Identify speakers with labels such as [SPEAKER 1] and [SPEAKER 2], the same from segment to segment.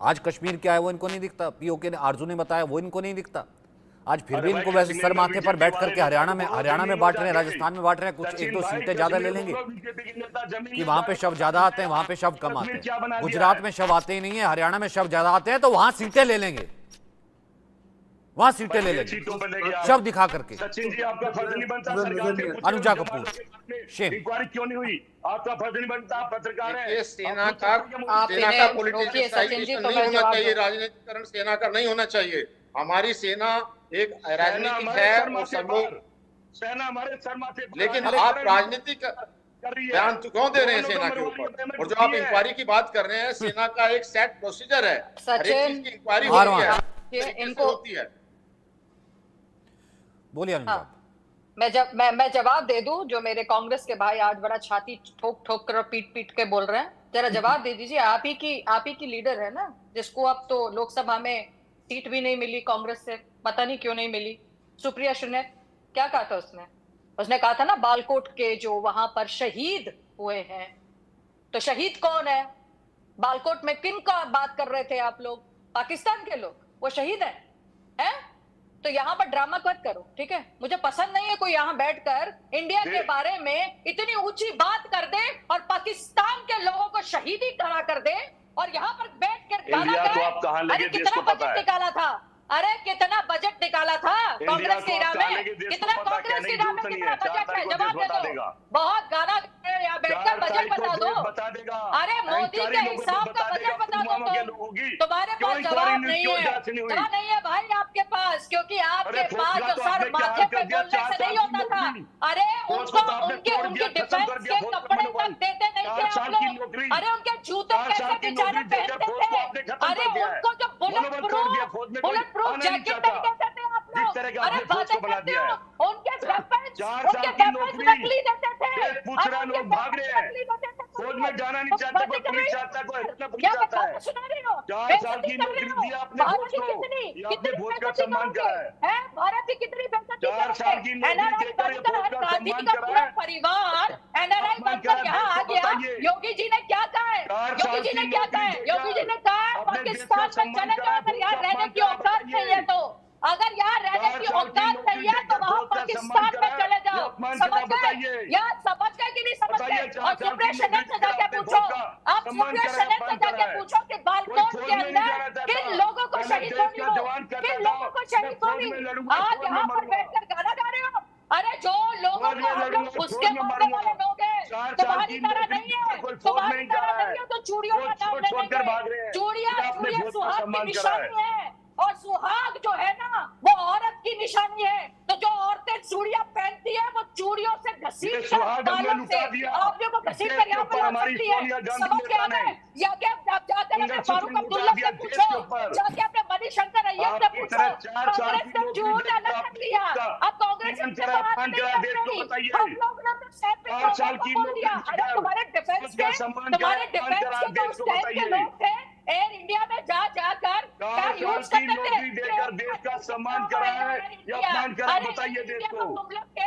[SPEAKER 1] आज कश्मीर क्या है वो इनको नहीं दिखता, पीओके ने आरजू ने बताया वो इनको नहीं दिखता। आज फिर भी इनको वैसे सर माथे पर बैठ करके हरियाणा में बांट रहे हैं, राजस्थान में बांट रहे हैं, कुछ एक दो सीटें ज्यादा ले लेंगे कि वहां पे शव ज्यादा आते हैं, वहां पे शव कम आते हैं। गुजरात में शव आते ही नहीं है, हरियाणा में शव ज्यादा आते हैं, तो वहां सीटें ले लेंगे, वहां सीटें ले लेंगे शव दिखा करके।
[SPEAKER 2] सचिन जी, आपका फर्ज नहीं बनता सरकार से पूछने,
[SPEAKER 1] अनुजा कपूर, शेम।
[SPEAKER 2] इंक्वायरी क्यों नहीं हुई? आपका फर्ज नहीं बनता, आप पत्रकार हैं।
[SPEAKER 3] सेना का पॉलिटिसाइजेशन नहीं होना चाहिए, राजनीतिकरण सेना का नहीं होना चाहिए। हमारी सेना एक राजनीतिक है और सब लोग,
[SPEAKER 2] सेना हमारे सर माथे,
[SPEAKER 3] लेकिन आप राजनीतिक बयान क्यों दे रहे हैं सेना के ऊपर? और जो आप इंक्वायरी की बात कर रहे हैं, सेना का एक सेट प्रोसीजर है, हर एक चीज की इंक्वायरी होती है, इनको होती है।
[SPEAKER 1] बोलिए अनुजा।
[SPEAKER 4] मैं जवाब दे दूं, जो मेरे कांग्रेस के भाई आज बड़ा छाती ठोक ठोक कर पीट पीट के बोल रहे हैं, जरा जवाब दे दीजिए। आप ही की लीडर है ना, जिसको अब तो लोकसभा में सीट भी नहीं मिली कांग्रेस से, पता नहीं क्यों नहीं मिली। सुप्रिया शुने क्या कहा था उसने कहा था ना, बालकोट के जो वहां पर शहीद हुए हैं, तो शहीद कौन है? बालकोट में किन का बात कर रहे थे आप लोग? पाकिस्तान के लोग, वो शहीद हैं? तो यहाँ पर ड्रामा मत करो, ठीक है? मुझे पसंद नहीं है कोई यहाँ बैठकर इंडिया के बारे में इतनी ऊंची बात कर दे और पाकिस्तान के लोगों को शहीदी करा कर दे, और यहाँ पर बैठकर गाना गाए। अरे कितना बजट निकाला था, अरे कितना बजट निकाला था कांग्रेस के इरा में, कितना कांग्रेस के इरा में कितना बजट है? जवाब दे दो। बहुत गाना यहाँ बैठकर बजट बता दो। अरे मोदी के हिसाब का बजट बता दो। तुम्हारे पास जवाब नहीं है, जवाब नहीं है भाई आपके पास, क्योंकि आपके पास जो सर माथे पे बोलने से नहीं होता था। अरे उनको उनके डिफेंस के कपड़े तक देते नहीं थे आप लोग। अरे उनके जूते कैसे बेचारे पहनते थे? अरे उनको जो बुलेट प्रूफ जैकेट नहीं देते थे आप लोग। अरे बातें करते हो, उनके वेपन्स नकली देते थे।
[SPEAKER 2] लोग भाग रहे हैं, फौज में जाना नहीं चाहता, कोई पुलिस चाहता, कोई हटना पुलिस चाहता है। 4 साल की नौकरी दी आपने फौज को, आपने फौज का सम्मान करा है।
[SPEAKER 4] भारत की कितनी बेइज्जती
[SPEAKER 2] 4 साल की नौकरी देकर फौज का सम्मान करा है।
[SPEAKER 4] परिवार एनआरआई बनकर यहाँ आ गया। योगी जी ने क्या कहा है? योगी जी ने क्या कहा है? योगी जी ने कहा पाकिस्तान में चले जाओ अगर यहाँ रहने की औकात नहीं है तो, अगर यहाँ रहने की औकात नहीं है तो वहाँ पाकिस्तान में चले जाओ। समझ गए? यार समझ गए कि नहीं समझ गए? और सुप्रिया शनन से जाके पूछो, आप सुप्रिया शनन से जाके पूछो कि बालकोट के अंदर किन लोगों को शहीद होनी हो, किन लोगों को शहीद होनी। आज यहाँ पर बैठकर गाना गा रहे हो। अरे जो लोगों को हम लोग उसके मारने वाले लोग हैं, तुम्हारी तरह नहीं है, तुम्हारी तरह नहीं है। तो चूड़ियों का नाम लेंगे, चूड़ियां सुहाग की निशानी है, और सुहाग जो है ना वो औरत की निशानी है। तो जो औरतें चूड़ियां पहनती है वो चूड़ियों से घसीट कर बालों से आपने को घसीट कर यहाँ पर ला सकती है। समझ गया मैं? या क्या आप जाकर अपने फारूक अब्दुल्ला से पूछो, जाके अपने मणिशंकर अय्यर से पूछो। कांग्रेस ने झूठ अलग कर लिया, अब कांग्रेस हम लोग ने तो सेट पे बोल दिया। अरे तुम्हारे डिफेंस के जो स्टैंड के लोग थे एयर इंडिया में जाकर क्या यूज करते थे?
[SPEAKER 2] देकर देश का सम्मान करा है या अपमान करा, बताइए देश को।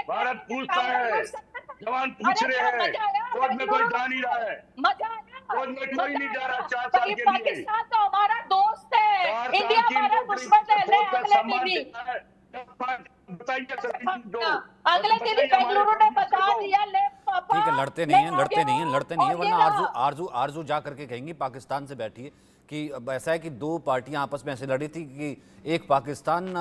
[SPEAKER 2] भारत पूछता है, जवान पूछ रहे हैं, फौज में कोई जा नहीं रहा है,
[SPEAKER 4] मजा आया,
[SPEAKER 2] फौज में कोई नहीं जा रहा 4 साल के लिए।
[SPEAKER 4] पाकिस्तान तो हमारा दोस्त है, इंडिया हमारा दुश्मन है। अगले दिन ही बेंगलुरु ने बता दिया, ले पापा
[SPEAKER 1] ठीक है, लड़ते नहीं है, वरना आरजू जा करके कहेंगी पाकिस्तान से बैठी है कि ऐसा है कि 2 पार्टियां आपस में ऐसे लड़ी थी कि एक पाकिस्तान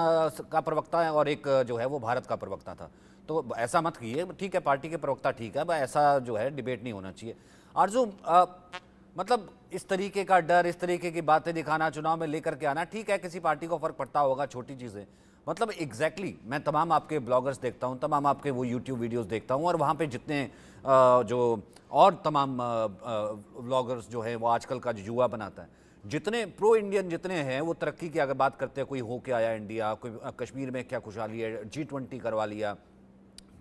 [SPEAKER 1] का प्रवक्ता है और एक जो है वो भारत का प्रवक्ता था। तो ऐसा मत कीजिए, ठीक है, पार्टी के प्रवक्ता ठीक है, ऐसा जो है डिबेट नहीं होना चाहिए। आरजू मतलब इस तरीके का डर, इस तरीके की बातें दिखाना, चुनाव में लेकर के आना, ठीक है किसी पार्टी को फर्क पड़ता होगा, छोटी चीज़ें, मतलब एग्जैक्टली मैं तमाम आपके ब्लॉगर्स देखता हूँ, तमाम आपके वो यूट्यूब वीडियोस देखता हूँ, और वहाँ पे जितने जो और तमाम ब्लॉगर्स जो हैं वो आजकल का जो युवा बनाता है, जितने प्रो इंडियन जितने हैं वो तरक्की की अगर बात करते हैं, कोई हो के आया इंडिया, कोई कश्मीर में क्या खुशहाली है, G20 करवा लिया,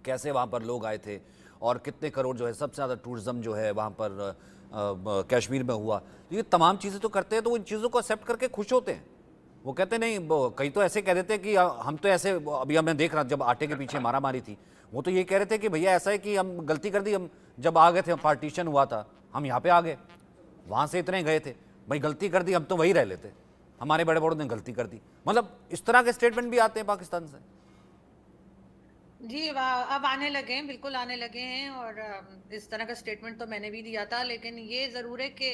[SPEAKER 1] कैसे वहाँ पर लोग आए थे और कितने करोड़ जो है सबसे ज़्यादा टूरिज़्म जो है वहाँ पर कश्मीर में हुआ, तो ये तमाम चीज़ें तो करते हैं, तो उन चीज़ों को एक्सेप्ट करके खुश होते हैं। वो कहते नहीं, कई तो ऐसे कह देते हैं कि हम तो ऐसे, अभी मैं देख रहा जब आटे के पीछे मारा मारी थी, वो तो ये कह रहे थे कि भैया ऐसा है कि हम गलती कर दी, हम जब आ गए थे, पार्टीशन हुआ था, हम यहाँ पे आ गए, वहाँ से इतने गए थे, भाई गलती कर दी, हम तो वही रह लेते, हमारे बड़े बड़ों ने गलती कर दी। मतलब इस तरह के स्टेटमेंट भी आते हैं पाकिस्तान से।
[SPEAKER 4] जी अब आने लगे हैं, बिल्कुल आने लगे हैं। और इस तरह का स्टेटमेंट तो मैंने भी दिया था, लेकिन ये ज़रूर है कि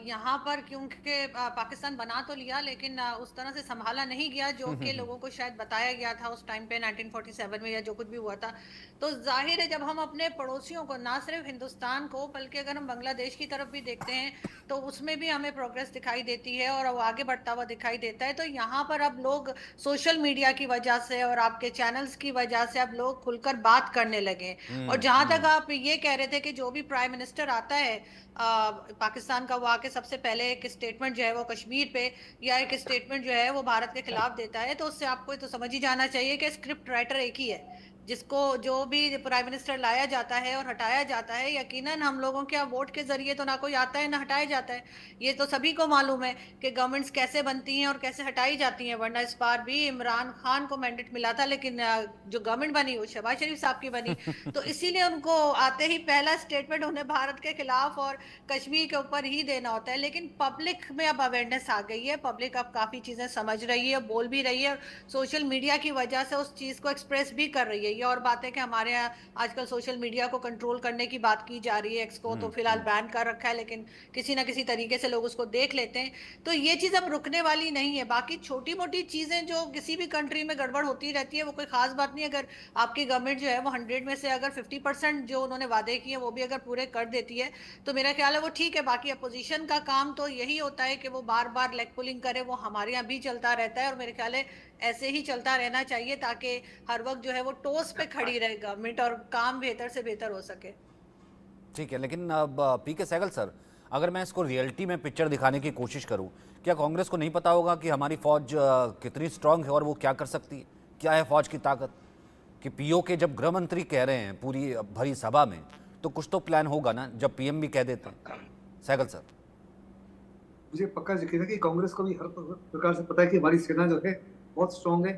[SPEAKER 4] यहाँ पर क्योंकि पाकिस्तान बना तो लिया, लेकिन उस तरह से संभाला नहीं गया जो कि लोगों को शायद बताया गया था उस टाइम पे 1947 में या जो कुछ भी हुआ था। तो जाहिर है जब हम अपने पड़ोसियों को, ना सिर्फ हिंदुस्तान को बल्कि अगर हम बांग्लादेश की तरफ भी देखते हैं तो उसमें भी हमें प्रोग्रेस दिखाई देती है और वो आगे बढ़ता हुआ दिखाई देता है। तो यहाँ पर अब लोग सोशल मीडिया की वजह से और आपके चैनल्स की वजह से अब लोग खुलकर बात करने लगे। और जहां तक आप ये कह रहे थे कि जो भी प्राइम मिनिस्टर आता है पाकिस्तान का, वो आके सबसे पहले एक स्टेटमेंट जो है वो कश्मीर पे या एक स्टेटमेंट जो है वो भारत के खिलाफ देता है, तो उससे आपको तो समझ ही जाना चाहिए कि स्क्रिप्ट राइटर एक ही है। जिसको जो भी प्राइम मिनिस्टर लाया जाता है और हटाया जाता है, यकीनन हम लोगों के वोट के जरिए तो ना कोई आता है ना हटाया जाता है। ये तो सभी को मालूम है कि गवर्नमेंट्स कैसे बनती हैं और कैसे हटाई जाती हैं। वरना इस बार भी इमरान खान को मैंडेट मिला था, लेकिन जो गवर्नमेंट बनी वो शहबाज शरीफ साहब की बनी। तो इसीलिए उनको आते ही पहला स्टेटमेंट उन्हें भारत के खिलाफ और कश्मीर के ऊपर ही देना होता है। लेकिन पब्लिक में अब अवेयरनेस आ गई है, पब्लिक अब काफी चीजें समझ रही है, बोल भी रही है, और सोशल मीडिया की वजह से उस चीज को एक्सप्रेस भी कर रही है। ये और बात है कि हमारे यहाँ आजकल सोशल मीडिया को कंट्रोल करने की बात की जा रही है। एक्स को तो फिलहाल बैन कर रखा है, लेकिन किसी ना किसी तरीके से लोग उसको देख लेते हैं। तो ये चीज अब रुकने वाली नहीं है। बाकी छोटी मोटी चीजें जो किसी भी कंट्री में गड़बड़ होती रहती है, वो कोई खास बात नहीं। अगर आपकी गवर्नमेंट जो है वो 100 में से अगर 50% जो उन्होंने वादे किए वो भी अगर पूरे कर देती है तो मेरा ख्याल है वो ठीक है। बाकी अपोजिशन का काम तो यही होता है कि वो बार बार लेग पुलिंग करे, वो हमारे यहाँ भी चलता रहता है और मेरे ख्याल है ऐसे ही चलता रहना चाहिए ताकि हर वक्त जो है वो टोस पे खड़ी रहे गवर्नमेंट और काम बेहतर से बेहतर हो सके।
[SPEAKER 1] ठीक है, लेकिन अब पी के सहगल सर, अगर मैं इसको रियलिटी में पिक्चर दिखाने की कोशिश करूं, क्या कांग्रेस को नहीं पता होगा कि हमारी फौज कितनी स्ट्रांग है और वो क्या कर सकती है? क्या है फौज की ताकत? कि पीओ के जब गृह मंत्री कह रहे हैं पूरी भरी सभा में, तो कुछ तो प्लान होगा ना, जब पीएम भी कह देते हैं। सहगल सर,
[SPEAKER 5] मुझे पक्का यकीन है कि कांग्रेस को भी हर प्रकार से पता है कि हमारी सेना जो है बहुत स्ट्रांग है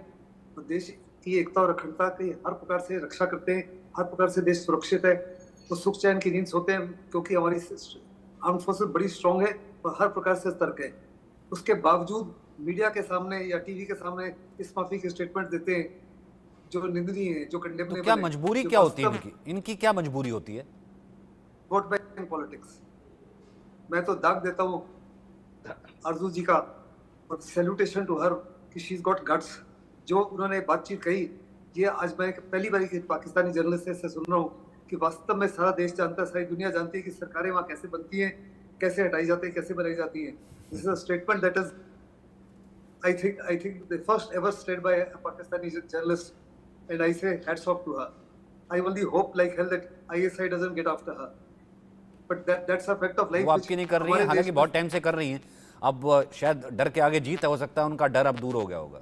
[SPEAKER 5] और देश की एकता और अखंडता की हर प्रकार से रक्षा करते हैं, हर प्रकार से देश सुरक्षित है, तो सुख चैन की नींद सोते हैं, क्योंकि हमारी आर्म फोर्सेस बड़ी स्ट्रांग है और हर प्रकार से सतर्क है। उसके बावजूद मीडिया के सामने या टीवी के सामने इस माफी के स्टेटमेंट देते हैं जो निंदनीय है, जो कंडेमनेबल है।
[SPEAKER 1] तो क्या मजबूरी क्या होती है इनकी क्या मजबूरी होती है?
[SPEAKER 5] Vote bank politics. मैं तो दाग देता हूँ आरजू जी का और सैल्यूटेशन टू हर कि शी इज गॉट गट्स। जो उन्होंने बातचीत कही, ये आज मैं पहली बार पाकिस्तानी जर्नलिस्ट से सुन रहा हूँ कि वास्तव में सारा देश जानता है, सारी दुनिया जानती है कि सरकारें वहाँ कैसे बनती हैं, कैसे हटाई जाती है, कैसे बनाई जाती हैं। This is a statement that is I think the first ever said by a Pakistani journalist, and I say hats off to her. I only hope like hell that ISI doesn't get after her. But that's a fact of life.
[SPEAKER 1] वो आपकी नहीं कर रही है, हालांकि बहुत time से कर रही हैं। अब शायद डर के आगे जीत है, हो सकता है उनका डर अब दूर हो गया होगा।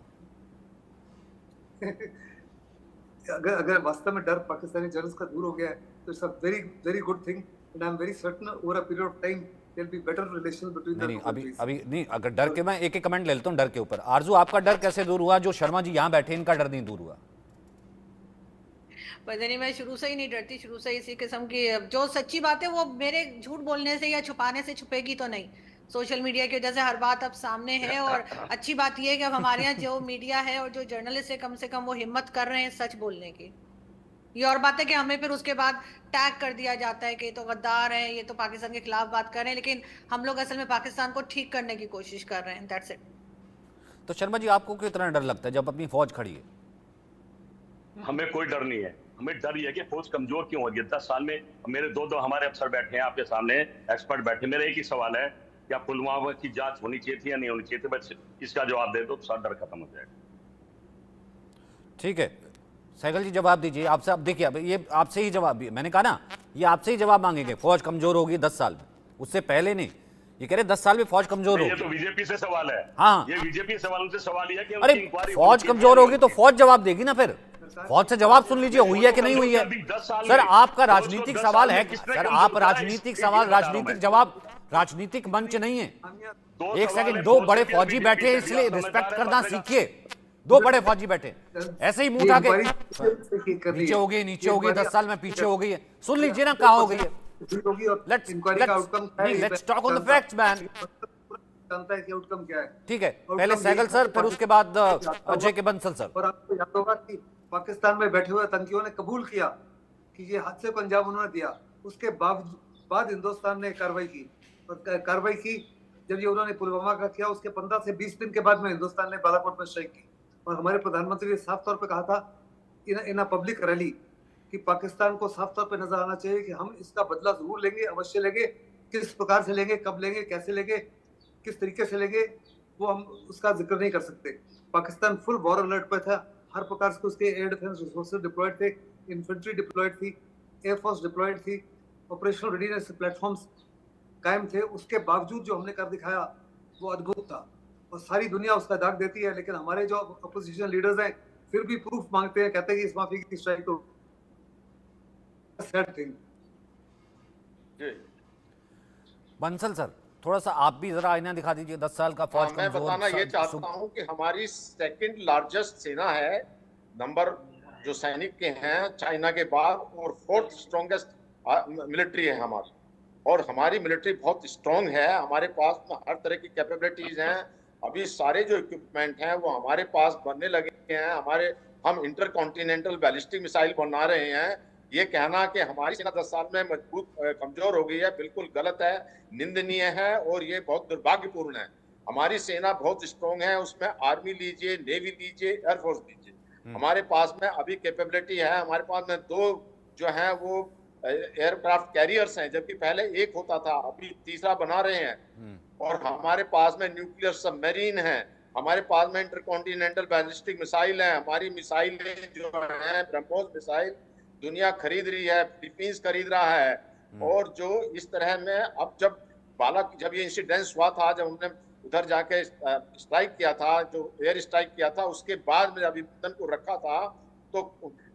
[SPEAKER 5] अगर वास्तव में डर पाकिस्तानी जर्नलिस्ट का दूर हो गया है तो it's a very very good thing, and I am very certain over a period of time there will be better relation between the
[SPEAKER 1] नहीं, अभी नहीं। अगर डर के, मैं एक एक कमेंट ले लेता हूँ डर के ऊपर। आरजू, आपका डर कैसे दूर हुआ? जो शर्मा जी यहाँ बैठे इनका डर नहीं दूर हुआ?
[SPEAKER 4] पता नहीं, मैं शुरू से ही नहीं डरती। शुरू से इसी किस्म की जो सच्ची बात है वो मेरे झूठ बोलने से या छुपाने से छुपेगी तो नहीं। सोशल मीडिया की वजह से हर बात अब सामने है, और अच्छी बात यह है कि अब हमारे यहाँ जो मीडिया है और जो जर्नलिस्ट है कम से कम वो हिम्मत कर रहे हैं सच बोलने की। ये और बात है कि हमें फिर उसके बाद टैग कर दिया जाता है कि ये तो गद्दार हैं, ये तो पाकिस्तान के खिलाफ बात कर रहे हैं, लेकिन हम लोग असल में पाकिस्तान को ठीक करने की कोशिश कर रहे हैं। That's it.
[SPEAKER 1] तो शर्मा जी, आपको कितना डर लगता है जब अपनी फौज खड़ी है?
[SPEAKER 2] हमें कोई डर नहीं है। हमें डर ये है कि फौज कमजोर क्यों होगी। 10 साल में मेरे दो हमारे अफसर बैठे हैं आपके सामने, एक्सपर्ट बैठे। मेरा एक ही सवाल है, क्या पुलवामा की जांच होनी चाहिए थी या नहीं होनी चाहिए थी? बस इसका जवाब दे दो तो सारा डर खत्म हो जाएगा।
[SPEAKER 1] ठीक है, सहगल जी जवाब दीजिए। आपसे, अब देखिए, अब ये आपसे ही जवाब, मैंने कहा ना ये आपसे ही जवाब मांगेंगे। फौज कमजोर होगी 10 साल में, उससे पहले नहीं। ये कह रहे 10 साल में फौज कमजोर होगी।
[SPEAKER 2] ये तो बीजेपी से सवाल है।
[SPEAKER 1] हाँ,
[SPEAKER 2] ये बीजेपी सवालों से सवाल है कि
[SPEAKER 1] अरे फौज कमजोर होगी तो फौज जवाब देगी ना। फिर फौज से जवाब सुन लीजिए, हुई है कि नहीं हुई है। सर, आपका राजनीतिक सवाल है सर, आप राजनीतिक सवाल, राजनीतिक जवाब, राजनीतिक मंच नहीं है। एक सेकंड, दो बड़े फौजी बैठे हैं, इसलिए रिस्पेक्ट करना सीखिए। दो बड़े फौजी बैठे, ऐसे ही मुंह उठा के नीचे हो गई, नीचे हो गई, 10 साल में पीछे हो गई है। सुन लीजिए ना कहाँ हो गई है। Let's talk on the facts man.
[SPEAKER 5] जानता है कि आउटकम क्या है।
[SPEAKER 1] ठीक है,
[SPEAKER 5] आउटकम
[SPEAKER 1] पहले
[SPEAKER 5] यही
[SPEAKER 1] सहगल
[SPEAKER 5] था
[SPEAKER 1] सर,
[SPEAKER 5] कि
[SPEAKER 1] फिर उसके बाद
[SPEAKER 5] पाकिस्तान
[SPEAKER 1] अजय के बंसल सर।
[SPEAKER 5] और आपको याद होगा कि पाकिस्तान में बैठे हुए आतंकियों ने कबूल किया कि ये हादसे को अंजाम उन्होंने दिया। उसके बाद हिंदुस्तान ने कार्रवाई की, और कार्रवाई की जब ये उन्होंने पुलवामा का किया, उसके 15 से 20 दिन के बाद में हिंदुस्तान ने बालाकोट में स्ट्राइक की। और हमारे प्रधानमंत्री ने साफ तौर पर कहा था इन अ पब्लिक रैली कि पाकिस्तान को साफ तौर पर नजर आना चाहिए कि हम इसका बदला जरूर लेंगे, अवश्य लेंगे। किस प्रकार से लेंगे, कब लेंगे, कैसे लेंगे, किस तरीके से लेंगे, वो हम उसका जिक्र नहीं कर सकते। पाकिस्तान फुल वॉर अलर्ट पर था, हर प्रकार से उसके एयर डिफेंस रिसोर्सेज डिप्लॉयड थे, इन्फेंट्री डिप्लॉयड थी, एयरफोर्स डिप्लॉयड थी, ऑपरेशनल रेडीनेस प्लेटफॉर्म्स कायम थे। उसके बावजूद जो हमने कर दिखाया वो अद्भुत था, और सारी दुनिया उसका दाग देती है। लेकिन हमारे जो अपोजिशन लीडर्स हैं फिर भी प्रूफ मांगते हैं, कहते हैं कि इस माफी की स्ट्राइक तो सैड थिंग।
[SPEAKER 1] बंसल सर, थोड़ा सा आप भी जरा आईना दिखा दीजिए। 10 साल का फौज
[SPEAKER 3] मैं बताना ये चाहता हूं कि हमारी सेकंड लार्जेस्ट सेना है, नंबर जो सैनिक के हैं चाइना के बाद, और 4th स्ट्रॉन्गेस्ट मिलिट्री है हमारी। और हमारी मिलिट्री बहुत स्ट्रॉन्ग है, हमारे पास हर तरह की कैपेबिलिटीज हैं। अभी सारे जो इक्विपमेंट हैं वो हमारे पास बनने लगे हैं। हम इंटरकॉन्टिनेंटल बैलिस्टिक मिसाइल बना रहे हैं। ये कहना कि हमारी सेना 10 साल में मजबूत कमजोर हो गई है, बिल्कुल गलत है, निंदनीय है, और ये बहुत दुर्भाग्यपूर्ण है। हमारी सेना बहुत स्ट्रॉन्ग है, उसमें आर्मी लीजिए, नेवी लीजिए, एयरफोर्स लीजिए, हमारे पास में अभी कैपेबिलिटी है। हमारे पास में 2 जो हैं वो एयरक्राफ्ट कैरियर्स हैं, जबकि पहले 1 होता था, अभी 3रा बना रहे हैं। और हमारे पास में न्यूक्लियर सबमरीन है, हमारे पास में इंटरकॉन्टिनेंटल बैलिस्टिक मिसाइल है। हमारी मिसाइलें जो है ब्रह्मोस मिसाइल दुनिया खरीद रही है, फिलीपींस खरीद रहा है। और जो इस तरह में अब जब ये इंसिडेंस हुआ था, जब हमने उधर जाके स्ट्राइक किया था, जो एयर स्ट्राइक किया था, उसके बाद में अभिनंदन को रखा था, तो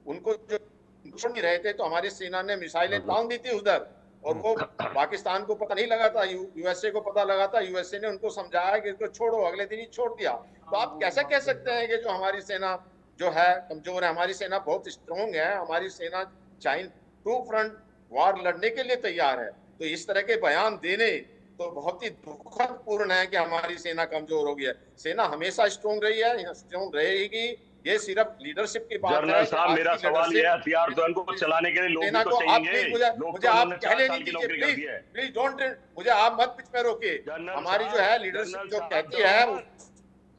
[SPEAKER 3] उनको जो सुन नहीं रहे थे, तो हमारी सेना ने मिसाइलें तान दी थी उधर, और वो पाकिस्तान को पता नहीं लगा था, यूएसए को पता लगा था। यूएसए ने उनको समझाया कि इसको छोड़ो, अगले दिन ही छोड़ दिया। तो आप कैसे कह सकते हैं कि जो हमारी सेना जो है कमजोर है? हमारी सेना बहुत स्ट्रॉन्ग है, हमारी सेना चाइन 2 फ्रंट वार लड़ने के लिए तैयार है। तो इस तरह के बयान देने तो बहुत ही दुखद पूर्ण है कि हमारी सेना कमजोर हो गई है। सेना हमेशा स्ट्रॉन्ग रही है, स्ट्रॉन्ग रहेगी। ये सिर्फ लीडरशिप की बात है।
[SPEAKER 2] जनरल साहब, मेरा सवाल ये है, हथियार तो इनको चलाने के लिए लोग तो चाहिए।
[SPEAKER 3] मुझे आप कहने नहीं दीजिए, प्लीज डोंट, मुझे आप मत बीच में रोकिए। हमारी जो है लीडरशिप जो कहती है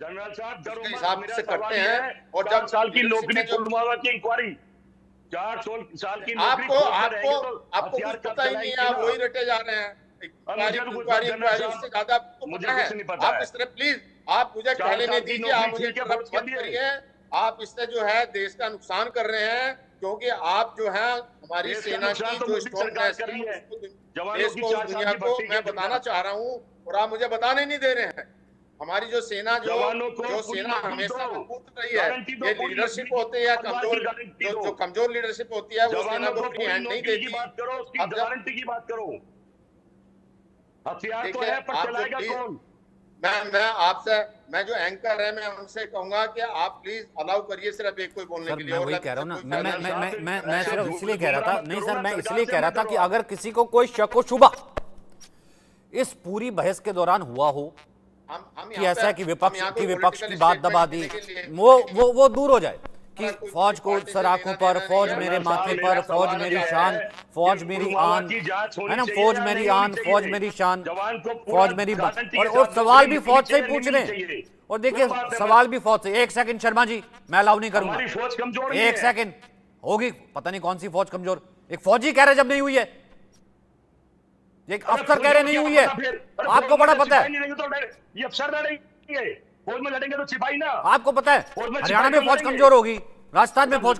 [SPEAKER 2] जनरल साहब
[SPEAKER 3] उसके हिसाब से करते हैं। और जब
[SPEAKER 2] 4 साल की नौकरी पुलवामा की इंक्वायरी, 4 साल की नौकरी
[SPEAKER 3] आपको कुछ पता ही नहीं है, आप वही रटे जा रहे हैं। इससे ज्यादा आप इस तरह प्लीज आप मुझे कहने नहीं दीजिए, आप मुझे इंटरप्ट मत करिए। आप इससे जो है देश का नुकसान कर रहे हैं, क्योंकि आप जो है हमारी सेना की जो स्ट्रॉन्गनेस है देश को, दुनिया को मैं बताना चाह रहा हूँ, और आप मुझे बताने नहीं दे रहे हैं। हमारी जो सेना जो सेना हमेशा मजबूत रही है, ये लीडरशिप होती है कमजोर, जो कमजोर लीडरशिप होती है वो सेना को फ्री हैंड नहीं देती।
[SPEAKER 2] अब गारंटी की बात करो, हथियार तो है पर चलाएगा कौन?
[SPEAKER 3] मैं जो एंकर है, मैं उनसे कहूंगा कि आप प्लीज अलाउ करिए सिर्फ एक कोई बोलने के लिए।
[SPEAKER 1] मैं वही कह रहा हूँ ना, मैं सिर्फ इसलिए कह रहा था, नहीं सर, मैं इसलिए कह रहा था कि अगर किसी को कोई शक व शुबा इस पूरी बहस के दौरान हुआ हो कि ऐसा है कि विपक्ष की बात दबा दी, वो दूर हो जाए कि फौज को सराखों पर, फौज मेरे माथे पर, फौज मेरी शान, फौज मेरी आन, है ना, फौज मेरी आन, फौज मेरी शान, फौज मेरी बात। और सवाल भी फौज से ही पूछ रहे हैं। और देखिए सवाल भी फौज से। 1 सेकंड शर्मा जी, मैं अलाउ नहीं करूंगा, 1 सेकंड होगी, पता नहीं कौन सी फौज कमजोर। एक फौजी कह रहे जब नहीं हुई है, एक अफसर कह रहे नहीं हुई है, आपको बड़ा पता है।
[SPEAKER 2] ये अफसर लड़ेंगे, फौज में लड़ेंगे तो सिपाही ना।
[SPEAKER 1] आपको पता है हरियाणा में फौज कमजोर होगी, राजस्थान में फौज